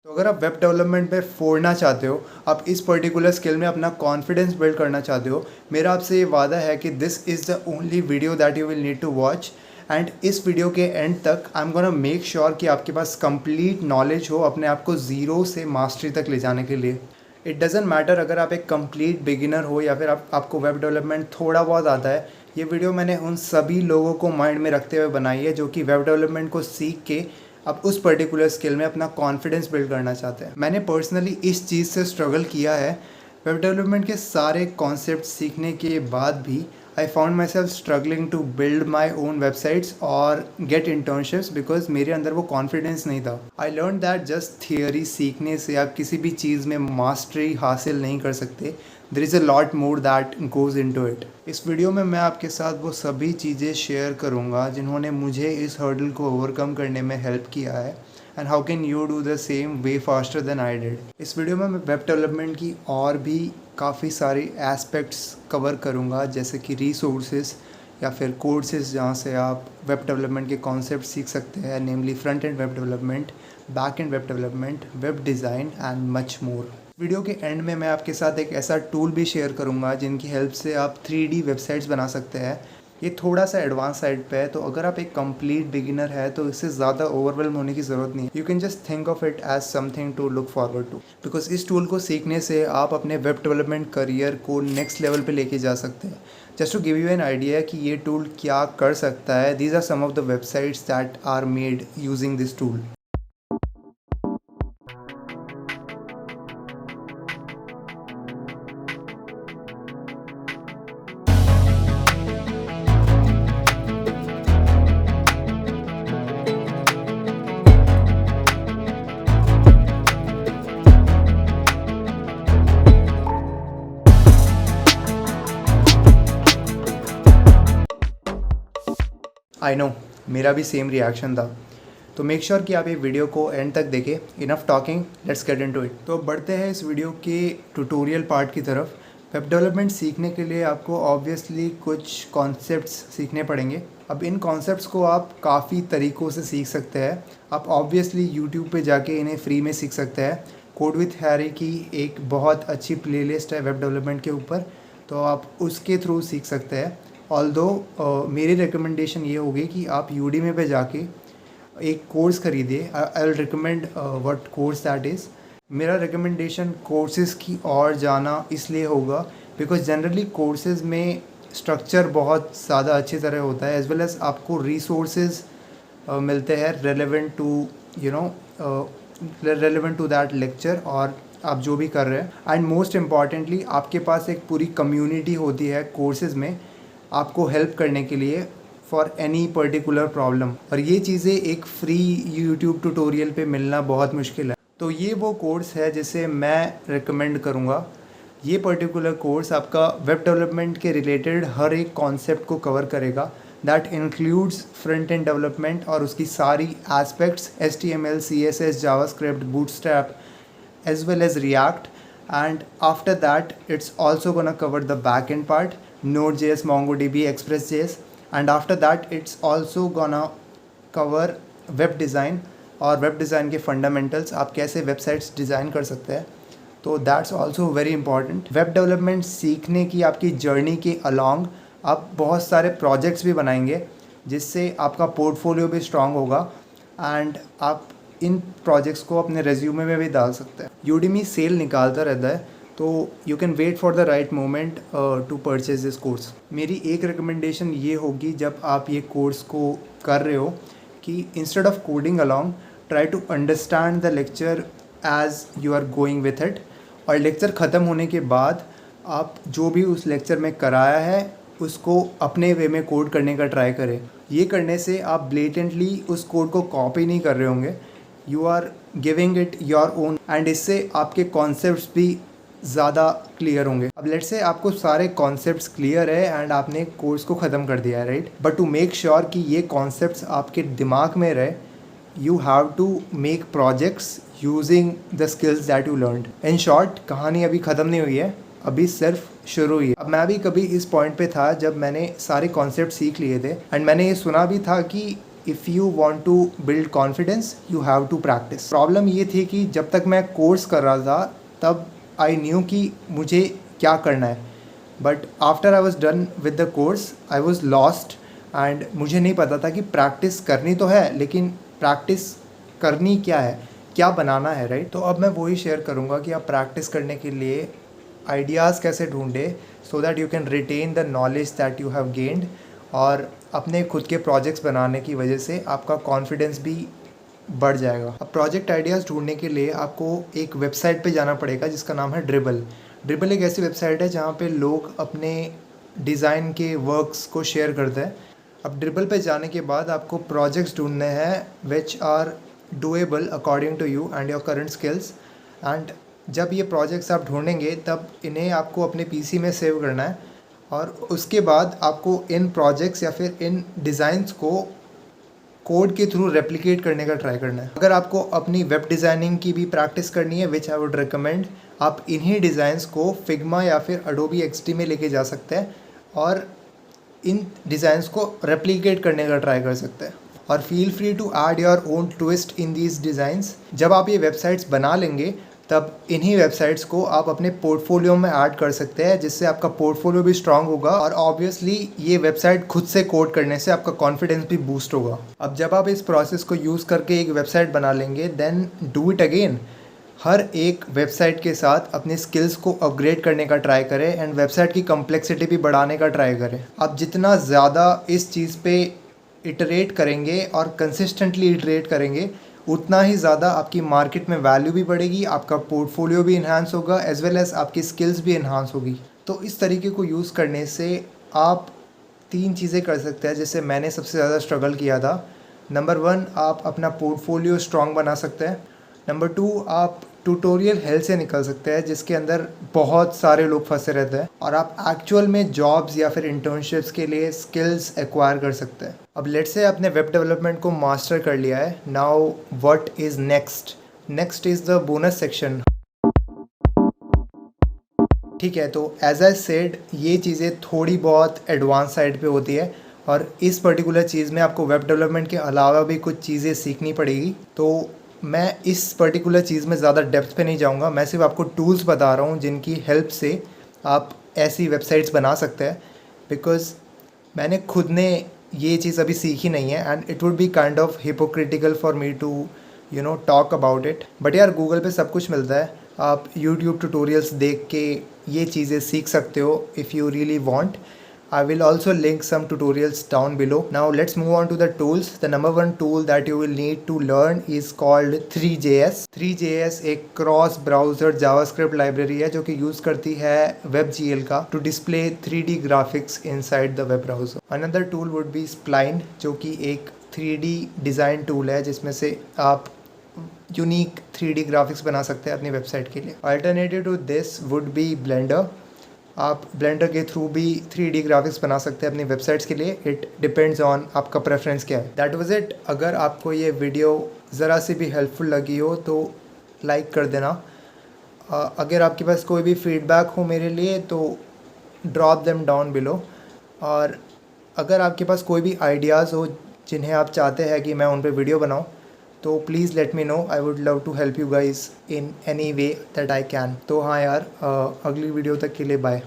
तो अगर आप वेब डेवलपमेंट पे फोड़ना चाहते हो, आप इस पर्टिकुलर स्किल में अपना कॉन्फिडेंस बिल्ड करना चाहते हो, मेरा आपसे ये वादा है कि this is the only video that you will need to watch. And इस वीडियो के एंड तक I am gonna make sure कि आपके पास कंप्लीट नॉलेज हो अपने आप को ज़ीरो से मास्टरी तक ले जाने के लिए। इट डज़ंट मैटर अगर आप एक कंप्लीट बिगिनर हो या फिर आपको वेब डेवलपमेंट थोड़ा बहुत आता है। ये वीडियो मैंने उन सभी लोगों को माइंड में रखते हुए बनाई है जो कि वेब डेवलपमेंट को सीख के अब उस पर्टिकुलर स्किल में अपना कॉन्फिडेंस बिल्ड करना चाहते हैं। मैंने पर्सनली इस चीज़ से स्ट्रगल किया है। वेब डेवलपमेंट के सारे कॉन्सेप्ट सीखने के बाद भी I found myself struggling to build my own websites और गेट इंटर्नशिप्स बिकॉज मेरे अंदर वो कॉन्फिडेंस नहीं था। I learn that just theory सीखने से आप किसी भी चीज़ में मास्टरी हासिल नहीं कर सकते। There is a lot more that goes into it. इस वीडियो में मैं आपके साथ वो सभी चीज़ें शेयर करूँगा जिन्होंने मुझे इस हर्डल को ओवरकम करने में हेल्प किया है and how can you do the same way faster than I did. इस वीडियो में मैं वेब डेवलपमेंट की और भी काफ़ी सारी एस्पेक्ट्स कवर करूँगा जैसे कि रिसोर्सेज या फिर कोर्सेज जहाँ से आप वेब डेवलपमेंट के कॉन्सेप्ट सीख सकते हैं, namely front end web development, back end web development, web design and much more. Video के एंड में मैं आपके साथ एक ऐसा टूल भी शेयर करूंगा जिनकी हेल्प से आप 3D वेबसाइट्स बना सकते हैं। ये थोड़ा सा एडवांस साइड पे है, तो अगर आप एक कंप्लीट बिगिनर है तो इससे ज़्यादा ओवरवेलम होने की ज़रूरत नहीं है। You can just think of it as something to look forward to, because इस टूल को सीखने से आप अपने वेब डेवलपमेंट करियर को नेक्स्ट लेवल पे लेके जा सकते हैं। Just to give you an idea कि ये टूल क्या कर सकता है, these are some of the websites that are made using this tool. I know, मेरा भी सेम रिएक्शन था, तो मेक श्योर कि आप ये वीडियो को एंड तक देखें। Enough talking, let's get into it. तो बढ़ते हैं इस वीडियो के ट्यूटोरियल पार्ट की तरफ। वेब डेवलपमेंट सीखने के लिए आपको ऑब्वियसली कुछ कॉन्सेप्ट्स सीखने पड़ेंगे। अब इन कॉन्सेप्ट्स को आप काफ़ी तरीक़ों से सीख सकते हैं। आप ऑब्वियसली यूट्यूब पे जाके इन्हें फ्री में सीख सकते हैं। कोड विथ हैरी की एक बहुत अच्छी प्लेलिस्ट है वेब डेवलपमेंट के ऊपर, तो आप उसके थ्रू सीख सकते हैं। ऑल्दो मेरी रिकमेंडेशन ये होगी कि आप यूडीमी पे जाके एक कोर्स खरीदिए। I will recommend what course that is. मेरा रिकमेंडेशन कोर्सेज़ की ओर जाना इसलिए होगा बिकॉज जनरली कोर्सेज़ में स्ट्रक्चर बहुत ज़्यादा अच्छी तरह होता है, एज वेल एज़ आपको रिसोर्सेज मिलते हैं relevant to relevant to that lecture और आप जो भी कर रहे हैं। एंड मोस्ट इम्पॉर्टेंटली आपके पास एक पूरी कम्युनिटी होती है कोर्सेज़ में आपको हेल्प करने के लिए फॉर एनी पर्टिकुलर प्रॉब्लम, और ये चीज़ें एक फ्री यूट्यूब ट्यूटोरियल पे मिलना बहुत मुश्किल है। तो ये वो कोर्स है जिसे मैं रिकमेंड करूँगा। ये पर्टिकुलर कोर्स आपका वेब डेवलपमेंट के रिलेटेड हर एक कॉन्सेप्ट को कवर करेगा। That includes front end development और उसकी सारी aspects, HTML, CSS, JavaScript, bootstrap as well as React, and after that it's also gonna cover the backend part, Node.js, MongoDB, Express.js, and after that it's also gonna cover web design और web design के fundamentals, आप कैसे websites design कर सकते हैं। तो that's also very important. Web development सीखने की आपकी जर्नी के अलॉन्ग आप बहुत सारे प्रोजेक्ट्स भी बनाएंगे जिससे आपका पोर्टफोलियो भी स्ट्रांग होगा एंड आप इन प्रोजेक्ट्स को अपने रेज्यूमे में भी डाल सकते हैं। यूडीमी सेल निकालता रहता है, तो you can wait for the right moment to purchase this course. मेरी एक रिकमेंडेशन ये होगी जब आप ये कोर्स को कर रहे हो कि instead of coding along, try to understand the lecture as you are going with it, और लेक्चर ख़त्म होने के बाद आप जो भी उस लेक्चर में कराया है उसको अपने वे में कोड करने का ट्राई करें। ये करने से आप ब्लेटेंटली उस कोड को कॉपी नहीं कर रहे होंगे, you are giving it your own, and इससे आपके कॉन्सेप्ट्स भी ज़्यादा क्लियर होंगे। अब लेट्स से आपको सारे कॉन्सेप्ट्स क्लियर है एंड आपने कोर्स को ख़त्म कर दिया है, right, but to make sure कि ये कॉन्सेप्ट्स आपके दिमाग में रहे, you have to make projects using the skills that you learned. In short, कहानी अभी ख़त्म नहीं हुई है, अभी सिर्फ शुरू हुई है। अब मैं भी कभी इस पॉइंट पे था जब मैंने सारे कॉन्सेप्ट सीख लिए थे एंड मैंने ये सुना भी था कि if you want to build confidence you have to practise. Problem ये थी कि जब तक मैं कोर्स कर रहा था तब आई न्यू कि मुझे क्या करना है, but after I was done with the course I was lost and मुझे नहीं पता था कि प्रैक्टिस करनी तो है लेकिन प्रैक्टिस करनी क्या है, क्या बनाना है, राइट। तो अब मैं वही शेयर करूँगा कि आप प्रैक्टिस करने के लिए आइडियाज़ कैसे ढूंढे so that you can retain the knowledge that you have gained, और अपने खुद के प्रोजेक्ट्स बनाने की वजह से आपका कॉन्फिडेंस भी बढ़ जाएगा। अब प्रोजेक्ट आइडियाज़ ढूंढने के लिए आपको एक वेबसाइट पे जाना पड़ेगा जिसका नाम है ड्रिबल। ड्रिबल एक ऐसी वेबसाइट है जहाँ पे लोग अपने डिज़ाइन के वर्क्स को शेयर करते हैं। अब ड्रिबल पे जाने के बाद आपको प्रोजेक्ट्स ढूंढने हैं which are doable according to you and your current skills, and जब ये प्रोजेक्ट्स आप ढूंढेंगे तब इन्हें आपको अपने पीसी में सेव करना है, और उसके बाद आपको इन प्रोजेक्ट्स या फिर इन डिज़ाइंस को कोड के थ्रू रेप्लिकेट करने का ट्राई करना है। अगर आपको अपनी वेब डिज़ाइनिंग की भी प्रैक्टिस करनी है विच आई वुड रिकमेंड, आप इन्हीं डिज़ाइंस को फिग्मा या फिर अडोबी एक्सडी में लेके जा सकते हैं और इन डिज़ाइंस को रेप्लिकेट करने का ट्राई कर सकते हैं। और feel free to add your own twist in these designs. जब आप ये वेबसाइट्स बना लेंगे तब इन्हीं वेबसाइट्स को आप अपने पोर्टफोलियो में ऐड कर सकते हैं, जिससे आपका पोर्टफोलियो भी स्ट्रांग होगा और ऑब्वियसली ये वेबसाइट खुद से कोड करने से आपका कॉन्फिडेंस भी बूस्ट होगा। अब जब आप इस प्रोसेस को यूज़ करके एक वेबसाइट बना लेंगे देन डू इट अगेन। हर एक वेबसाइट के साथ अपने स्किल्स को अपग्रेड करने का ट्राई करें एंड वेबसाइट की कम्प्लेक्सिटी भी बढ़ाने का ट्राई करें। आप जितना ज़्यादा इस चीज़ पे इटरेट करेंगे और कंसिस्टेंटली इटरेट करेंगे उतना ही ज़्यादा आपकी मार्केट में वैल्यू भी बढ़ेगी, आपका पोर्टफोलियो भी इन्हांस होगा एज वेल एज़ आपकी स्किल्स भी इन्हांस होगी। तो इस तरीके को यूज़ करने से आप 3 चीज़ें कर सकते हैं जिससे मैंने सबसे ज़्यादा स्ट्रगल किया था। नंबर 1, आप अपना पोर्टफोलियो स्ट्रॉन्ग बना सकते हैं। नंबर 2, आप ट्यूटोरियल हेल से निकल सकते हैं जिसके अंदर बहुत सारे लोग फंसे रहते हैं, और आप एक्चुअल में जॉब्स या फिर इंटर्नशिप्स के लिए स्किल्स एक्वायर कर सकते हैं। अब लेट्स से आपने वेब डेवलपमेंट को मास्टर कर लिया है, now what is next? Next is the bonus section. ठीक है, तो एज आई सेड ये चीज़ें थोड़ी बहुत एडवांस साइड पे होती है और इस पर्टिकुलर चीज़ में आपको वेब डेवलपमेंट के अलावा भी कुछ चीज़ें सीखनी पड़ेगी। तो मैं इस पर्टिकुलर चीज़ में ज़्यादा डेप्थ पे नहीं जाऊंगा, मैं सिर्फ आपको टूल्स बता रहा हूँ जिनकी हेल्प से आप ऐसी वेबसाइट्स बना सकते हैं, बिकॉज़ मैंने खुद ने ये चीज़ अभी सीखी नहीं है and it would be kind of hypocritical for me to talk about it. But यार गूगल पे सब कुछ मिलता है, आप यूट्यूब ट्यूटोरियल्स देख के ये चीज़ें सीख सकते हो if you really want. I will also link some tutorials down below. Now let's move on to the tools. The number 1 tool that you will need to learn is called Three.js. Three.js एक cross browser JavaScript library है जो कि use करती है WebGL का to display 3D graphics inside the web browser. Another tool would be Spline जो कि एक 3D डिज़ाइन टूल है जिसमें से आप यूनिक 3D ग्राफिक्स बना सकते हैं अपनी वेबसाइट के लिए। Alternative to this would be Blender. आप ब्लेंडर के थ्रू भी 3D ग्राफिक्स बना सकते हैं अपनी वेबसाइट्स के लिए। इट डिपेंड्स ऑन आपका प्रेफरेंस क्या है। That was it. अगर आपको ये वीडियो ज़रा सी भी हेल्पफुल लगी हो तो लाइक कर देना। अगर आपके पास कोई भी फीडबैक हो मेरे लिए तो ड्रॉप देम डाउन बिलो, और अगर आपके पास कोई भी आइडियाज़ हो जिन्हें आप चाहते हैं कि मैं उन पर वीडियो बनाऊँ तो please let me know. I would love to help you guys in any way that I can. तो हाँ यार, अगली वीडियो तक के लिए बाय।